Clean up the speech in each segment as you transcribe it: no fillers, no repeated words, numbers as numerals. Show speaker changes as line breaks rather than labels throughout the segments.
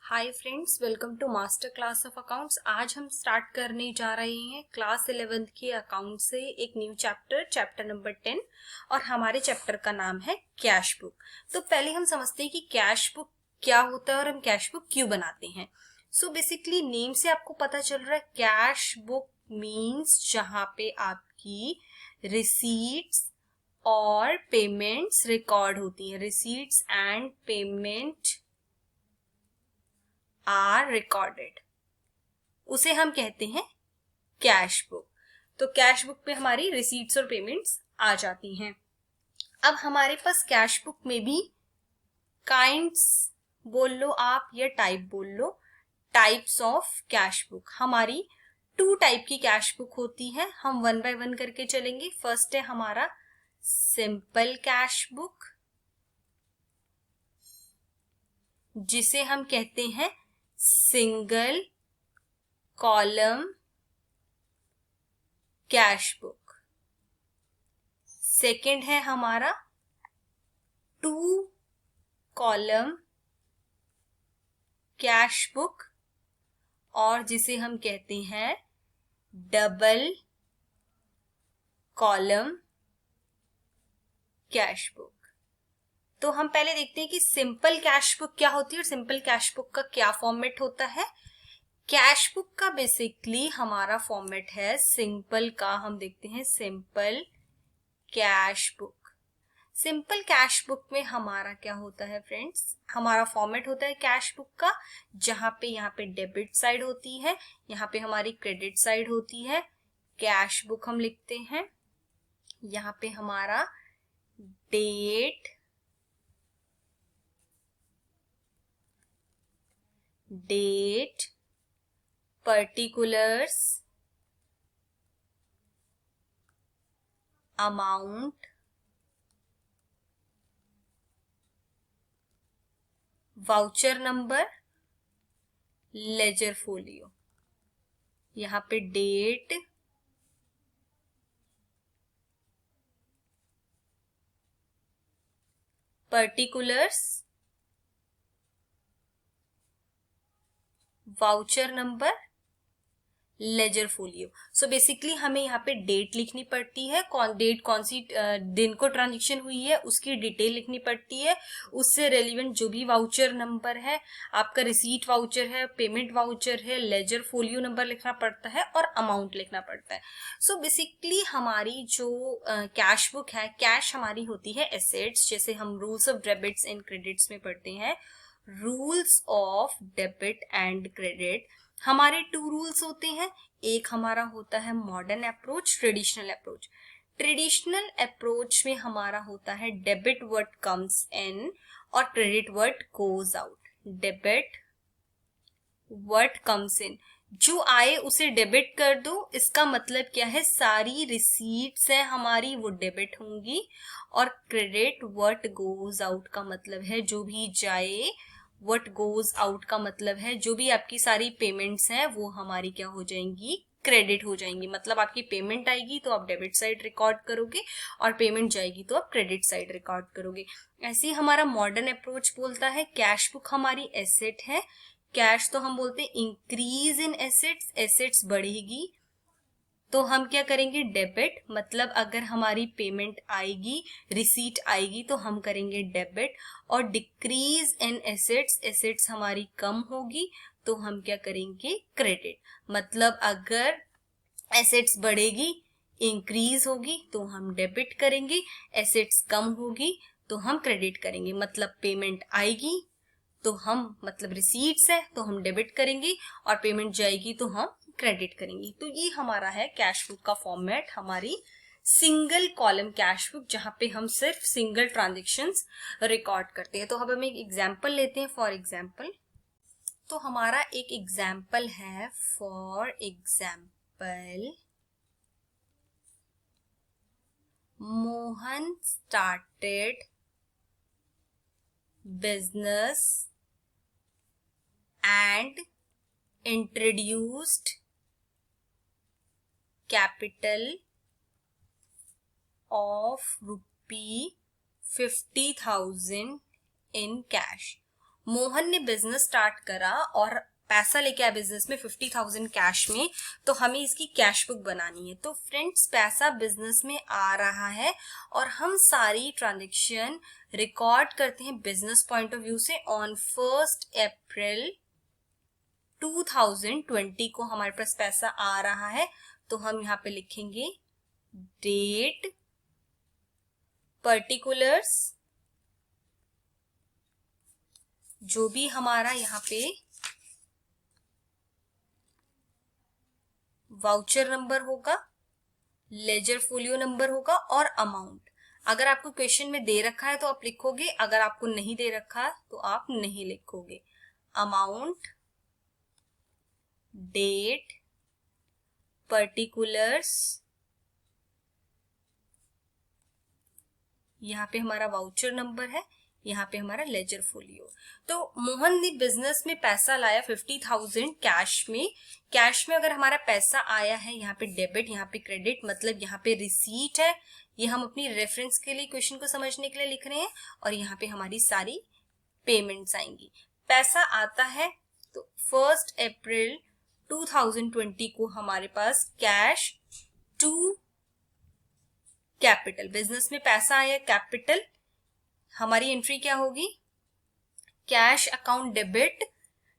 Hi friends, welcome to master class of accounts. आज हम start करने जा रहे हैं क्लास 11th की अकाउंट से एक न्यू चैप्टर नंबर 10 और हमारे चैप्टर का नाम है कैश बुक। तो पहले हम समझते हैं कि कैश बुक क्या होता है और हम कैश बुक क्यों बनाते हैं। सो बेसिकली नेम से आपको पता चल रहा है, कैश बुक मीन्स जहां पे आपकी रिसीट्स और पेमेंट्स रिकॉर्ड होती है। Receipts and payment are recorded, उसे हम कहते हैं कैश बुक। तो कैश बुक पे हमारी रिसीट्स और पेमेंट्स आ जाती हैं। अब हमारे पास कैश बुक में भी काइंड्स बोल लो आप या टाइप बोल लो, टाइप्स ऑफ कैश बुक। हमारी 2 टाइप की कैश बुक होती है। हम 1 बाय 1 करके चलेंगे। फर्स्ट है हमारा सिंपल कैश बुक, जिसे हम कहते हैं single column cash book. Second है हमारा 2 कॉलम कैश बुक, और जिसे हम कहते हैं डबल कॉलम कैश बुक। तो हम पहले देखते हैं कि सिंपल कैश बुक क्या होती है और सिंपल कैश बुक का क्या फॉर्मेट होता है। कैश बुक का बेसिकली हमारा फॉर्मेट है सिंपल का, हम देखते हैं simple cash book. Simple cash book में हमारा क्या होता है फ्रेंड्स, हमारा फॉर्मेट होता है कैश बुक का, जहां पे यहाँ पे डेबिट साइड होती है, यहाँ पे हमारी क्रेडिट साइड होती है। कैश बुक हम लिखते हैं, यहाँ पे हमारा date particulars amount voucher number ledger folio. यहाँ पे date particulars voucher number ledger folio. So basically हमें यहाँ पे डेट लिखनी पड़ती है, डेट कौन सी दिन को ट्रांजेक्शन हुई है उसकी डिटेल लिखनी पड़ती है। उससे रेलिवेंट जो भी वाउचर नंबर है, आपका रिसीट वाउचर है, पेमेंट वाउचर है, लेजर फोलियो नंबर लिखना पड़ता है और अमाउंट लिखना पड़ता है। सो बेसिकली हमारी जो कैश बुक है, कैश हमारी होती है एसेट्स। जैसे हम rules of debits and credits में पढ़ते हैं, rules of debit and credit हमारे 2 रूल्स होते हैं। एक हमारा होता है modern approach, traditional approach. Traditional approach में हमारा होता है डेबिट वर्ड कम्स इन और credit word goes out. Debit word comes in, जो आए उसे डेबिट कर दो, इसका मतलब क्या है, सारी रिसीट्स है हमारी वो डेबिट होंगी। और क्रेडिट वर्ड गोज आउट का मतलब है जो भी जाए, व्हाट गोज आउट का मतलब है जो भी आपकी सारी पेमेंट्स हैं वो हमारी क्या हो जाएंगी, क्रेडिट हो जाएंगी। मतलब आपकी पेमेंट आएगी तो आप डेबिट साइड रिकॉर्ड करोगे और पेमेंट जाएगी तो आप क्रेडिट साइड रिकॉर्ड करोगे। ऐसे ही हमारा मॉडर्न अप्रोच बोलता है कैश बुक हमारी एसेट है। कैश तो हम बोलते हैं इंक्रीज इन एसेट्स, एसेट्स बढ़ेगी तो हम क्या करेंगे, डेबिट। मतलब अगर हमारी पेमेंट आएगी, रिसीट आएगी तो हम करेंगे डेबिट। और डिक्रीज इन एसेट्स, एसेट्स हमारी कम होगी तो हम क्या करेंगे, क्रेडिट। मतलब अगर एसेट्स बढ़ेगी, इंक्रीज होगी तो हम डेबिट करेंगे, एसेट्स कम होगी तो हम क्रेडिट करेंगे। मतलब पेमेंट आएगी तो हम, मतलब रिसीट्स है तो हम डेबिट करेंगे और पेमेंट जाएगी तो हम क्रेडिट करेंगे। तो ये हमारा है कैश बुक का फॉर्मेट, हमारी सिंगल कॉलम कैश बुक, जहां पे हम सिर्फ सिंगल ट्रांजेक्शन्स रिकॉर्ड करते हैं। तो अब हम एक एग्जांपल लेते हैं। फॉर एग्जांपल, तो हमारा एक एग्जांपल है, for example Mohan started business and introduced capital of rupee 50,000 in cash. Mohan ने बिजनेस स्टार्ट करा और पैसा लेके आया बिजनेस में 50,000 कैश में, तो हमें इसकी कैश बुक बनानी है। तो फ्रेंड्स, पैसा बिजनेस में आ रहा है और हम सारी ट्रांजेक्शन रिकॉर्ड करते हैं बिजनेस पॉइंट ऑफ व्यू से। ऑन 1 अप्रैल 2020 को हमारे पास पैसा आ रहा है, तो हम यहाँ पे लिखेंगे डेट, पर्टिकुलर्स, जो भी हमारा यहाँ पे वाउचर नंबर होगा, लेजर फोलियो नंबर होगा और अमाउंट। अगर आपको क्वेश्चन में दे रखा है तो आप लिखोगे, अगर आपको नहीं दे रखा है तो आप नहीं लिखोगे। अमाउंट, डेट, पर्टिकुलर्स, यहाँ पे हमारा वाउचर नंबर है, यहाँ पे हमारा लेजर फोलियो। तो मोहन ने बिजनेस में पैसा लाया 50,000 कैश में। कैश में अगर हमारा पैसा आया है, यहाँ पे डेबिट, यहाँ पे क्रेडिट, मतलब यहाँ पे रिसीट है। ये हम अपनी रेफरेंस के लिए क्वेश्चन को समझने के लिए लिख रहे हैं, और यहाँ पे हमारी सारी पेमेंट्स आएंगी। पैसा आता है तो 1 अप्रैल 2020 को हमारे पास कैश टू कैपिटल, बिजनेस में पैसा आया कैपिटल, हमारी एंट्री क्या होगी, cash account debit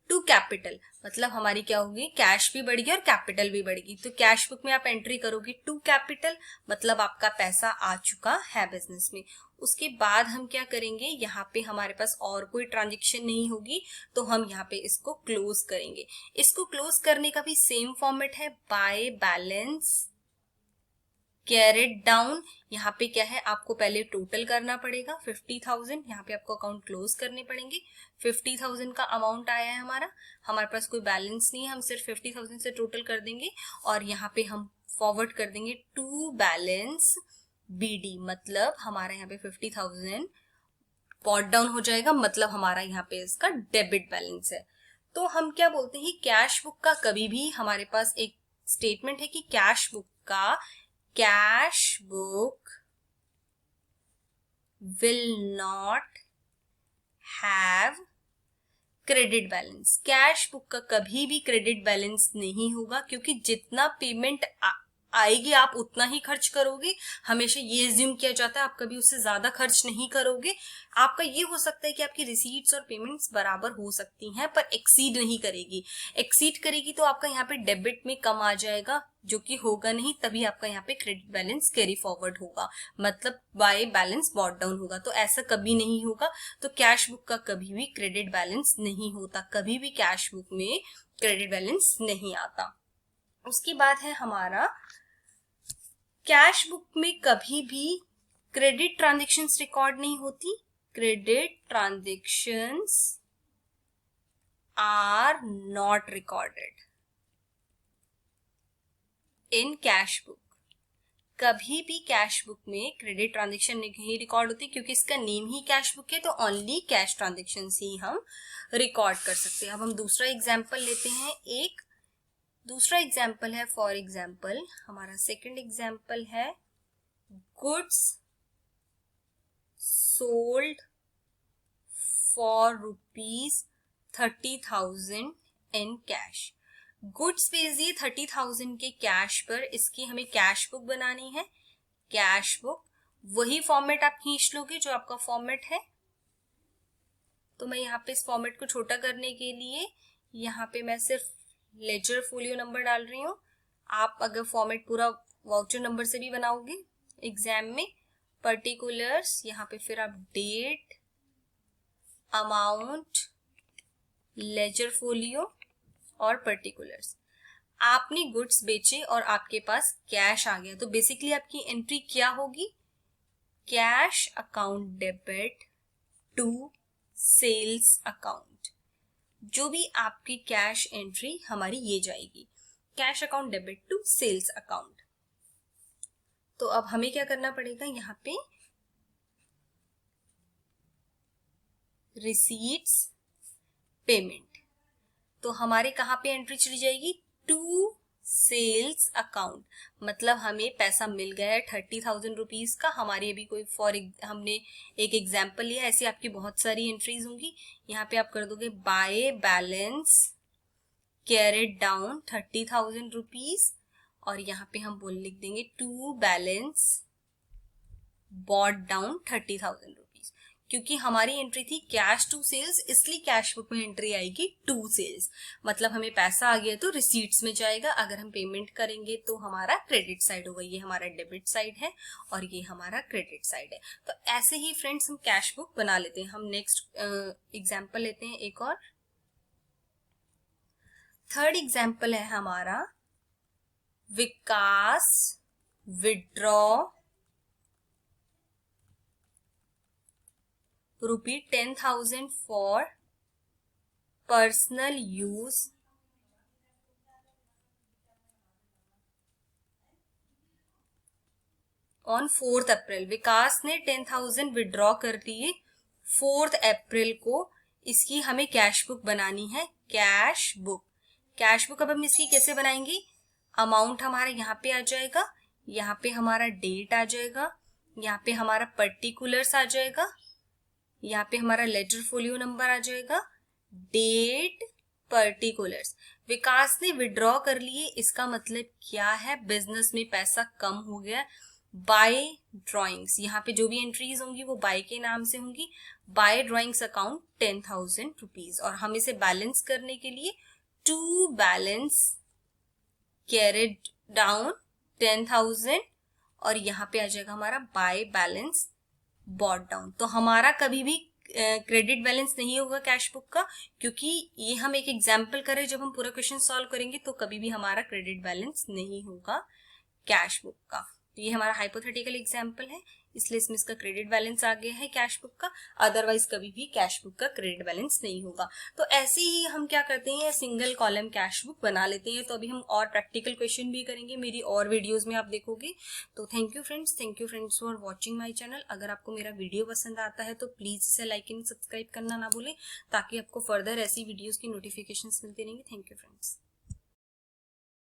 to capital, मतलब हमारी क्या होगी, कैश भी बढ़ गई और कैपिटल भी बढ़ गई। तो कैश बुक में आप एंट्री करोगे टू कैपिटल, मतलब आपका पैसा आ चुका है बिजनेस में। उसके बाद हम क्या करेंगे, यहाँ पे हमारे पास और कोई ट्रांजेक्शन नहीं होगी, तो हम यहाँ पे इसको क्लोज करेंगे। इसको क्लोज करने का भी सेम फॉर्मेट है, बाय बैलेंस कैरेट डाउन। यहाँ पे क्या है, आपको पहले टोटल करना पड़ेगा 50,000, यहाँ पे आपको अकाउंट क्लोज करने पड़ेंगे। 50,000 का अमाउंट आया है हमारे पास कोई बैलेंस नहीं है, हम सिर्फ 50,000 से टोटल कर देंगे और यहाँ पे हम फॉरवर्ड कर देंगे टू बैलेंस बीडी, मतलब हमारा यहाँ पे 50,000 पॉट डाउन हो जाएगा, मतलब हमारा यहाँ पे इसका डेबिट बैलेंस है। तो हम क्या बोलते हैं, कैश बुक का कभी भी हमारे पास एक स्टेटमेंट है कि cash book will not have credit balance. Cash book का कभी भी क्रेडिट बैलेंस नहीं होगा, क्योंकि जितना पेमेंट आएगी आप उतना ही खर्च करोगे। हमेशा ये एज्यूम किया जाता है आप कभी उससे ज्यादा खर्च नहीं करोगे। आपका ये हो सकता है कि आपकी रिसीट्स और पेमेंट्स बराबर हो सकती हैं, पर एक्सीड नहीं करेगी। एक्सीड करेगी तो आपका यहाँ पे डेबिट में कम आ जाएगा, जो कि होगा नहीं, तभी आपका यहाँ पे क्रेडिट बैलेंस कैरी फॉरवर्ड होगा, मतलब बाय बैलेंस बॉट डाउन होगा। तो ऐसा कभी नहीं होगा। तो कैश बुक का कभी भी क्रेडिट बैलेंस नहीं होता, कभी भी कैश बुक में क्रेडिट बैलेंस नहीं आता। उसके बाद है हमारा, कैश बुक में कभी भी क्रेडिट ट्रांजेक्शन्स रिकॉर्ड नहीं होती। Credit transactions are not recorded in cash book. कभी भी कैश बुक में क्रेडिट ट्रांजेक्शन नहीं रिकॉर्ड होती, क्योंकि इसका नेम ही कैश बुक है, तो ओनली कैश ट्रांजेक्शन्स ही हम रिकॉर्ड कर सकते हैं। अब हम दूसरा एग्जाम्पल लेते हैं। एक दूसरा एग्जाम्पल है, फॉर एग्जाम्पल हमारा सेकंड एग्जाम्पल है, goods sold for ₹30,000 in cash. Goods बेच दिए 30,000 के कैश पर, इसकी हमें कैश बुक बनानी है। कैश बुक वही फॉर्मेट आप खींच लोगे जो आपका फॉर्मेट है। तो मैं यहाँ पे इस फॉर्मेट को छोटा करने के लिए यहाँ पे मैं सिर्फ लेजर फोलियो नंबर डाल रही हूँ। आप अगर फॉर्मेट पूरा वाउचर नंबर से भी बनाओगे एग्जाम में, पर्टिकुलर्स, यहाँ पे फिर आप डेट, अमाउंट, लेजर फोलियो और पर्टिकुलर्स। आपने गुड्स बेचे और आपके पास कैश आ गया, तो बेसिकली आपकी एंट्री क्या होगी, cash account debit to sales account. जो भी आपकी कैश एंट्री हमारी ये जाएगी, cash account debit to sales account. तो अब हमें क्या करना पड़ेगा, यहाँ पे रिसीट्स पेमेंट, तो हमारे कहाँ पे एंट्री चली जाएगी, टू सेल्स अकाउंट, मतलब हमें पैसा मिल गया है 30,000 रुपीज का। हमारी अभी कोई हमने एक एग्जाम्पल लिया, ऐसी आपकी बहुत सारी एंट्रीज होंगी। यहाँ पे आप कर दोगे by balance carried down 30,000 rupees, और यहाँ पे हम लिख देंगे to balance brought down 30,000 rupees. क्योंकि हमारी एंट्री थी कैश टू सेल्स, इसलिए कैश बुक में एंट्री आएगी टू सेल्स, मतलब हमें पैसा आ गया तो रिसीट्स में जाएगा। अगर हम पेमेंट करेंगे तो हमारा क्रेडिट साइड होगा, ये हमारा डेबिट साइड है और ये हमारा क्रेडिट साइड है। तो ऐसे ही फ्रेंड्स हम कैश बुक बना लेते हैं। हम नेक्स्ट एग्जाम्पल लेते हैं एक और। थर्ड एग्जाम्पल है हमारा Vikas withdraw ₹10,000 for personal use on 4th April. Vikas ने 10,000 विड्रॉ कर दिए 4th अप्रैल को। इसकी हमें कैश बुक बनानी है, कैश बुक। कैश बुक अब हम इसकी कैसे बनाएंगे? अमाउंट हमारा यहाँ पे आ जाएगा, यहाँ पे हमारा डेट आ जाएगा, यहाँ पे हमारा पर्टिकुलर्स आ जाएगा, यहाँ पे हमारा लेटर फोलियो नंबर आ जाएगा, डेट, पर्टिकुलर्स। विकास ने विड्रॉ कर लिए, इसका मतलब क्या है? बिजनेस में पैसा कम हो गया। बाय ड्रॉइंग्स, यहाँ पे जो भी एंट्रीज होंगी वो बाय के नाम से होंगी। बाय ड्रॉइंग्स अकाउंट 10,000 रुपीज, और हम इसे बैलेंस करने के लिए टू बैलेंस कैरेट डाउन 10,000, और यहाँ पे आ जाएगा हमारा बाय बैलेंस बॉट डाउन। तो हमारा कभी भी क्रेडिट बैलेंस नहीं होगा कैश बुक का, क्योंकि ये हम एक एग्जाम्पल करें, जब हम पूरा क्वेश्चन सॉल्व करेंगे तो कभी भी हमारा क्रेडिट बैलेंस नहीं होगा कैश बुक का। तो ये हमारा हाइपोथेटिकल एग्जाम्पल है, इसलिए इसमें इसका क्रेडिट बैलेंस आ गया है कैश बुक का, अदरवाइज कभी भी कैश बुक का क्रेडिट बैलेंस नहीं होगा। तो ऐसे ही हम क्या करते हैं, सिंगल कॉलम कैश बुक बना लेते हैं। तो अभी हम और प्रैक्टिकल क्वेश्चन भी करेंगे, मेरी और वीडियोज में आप देखोगे। तो thank you friends for watching my channel. अगर आपको मेरा वीडियो पसंद आता है तो प्लीज इसे लाइक एंड सब्सक्राइब करना ना भूलें, ताकि आपको फर्दर ऐसी वीडियोज की नोटिफिकेशन मिलती रहेंगी। Thank you friends.